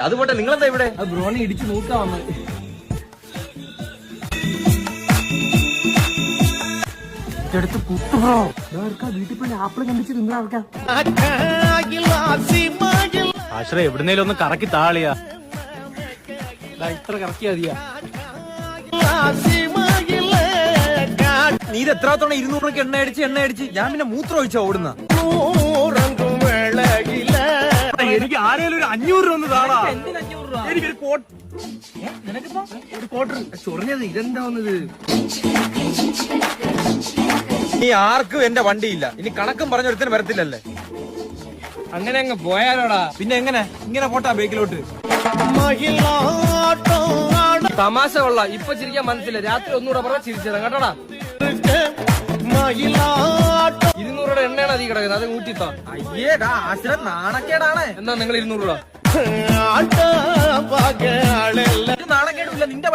അതുപോട്ടെ, നിങ്ങളെന്താ ഇവിടെ? ബ്രോനെ ഇടിച്ചു നോക്കാൻ വന്നത്. ഇതെടുത്ത് കുത്തു ബ്രോ. വീട്ടിൽ പോയി ആപ്പിള് കണ്ടിച്ച് നിങ്ങൾ ആൾക്കാർ ആശ്രയ എവിടുന്നേലും ഒന്ന് കറക്കി താളിയാ. ഇത്ര കറക്കിയാ മതിയാ. നീ ഇത് എത്ര തവണ 200 എണ്ണ അടിച്ച് ഞാൻ പിന്നെ മൂത്രം ഒഴിച്ചാ ഓടുന്ന. എനിക്ക് ആരെങ്കിലും ഒരു 500 രൂപ ഒന്ന് താടാ. എനിക്കൊരു ചൊറിഞ്ഞത് ഇതെന്താവുന്നത്? നീ ആർക്കും എന്റെ വണ്ടിയില്ല. ഇനി കണക്കും പറഞ്ഞൊരുത്തിന് വരത്തില്ലല്ലേ. അങ്ങനെ അങ്ങ് പോയാലോടാ. പിന്നെ എങ്ങനെ ഇങ്ങനെ പോട്ടാ ബേക്കിലോട്ട്? തമാശ കൊള്ളാം. ഇപ്പൊ ചിരിക്കാൻ മനസ്സില്ല. രാത്രി ഒന്നുകൂടെ പറഞ്ഞ ചിരിച്ചതാ കേട്ടോടാ. 200 എണ്ണയാണ് അതി കിടക്കുന്നത്. അത് 100. അയ്യേടാ ആശ്രം നാണക്കേടാണ്. എന്നാ നിങ്ങൾ 200 രൂപ നാണക്കേടില്ല നിന്റെ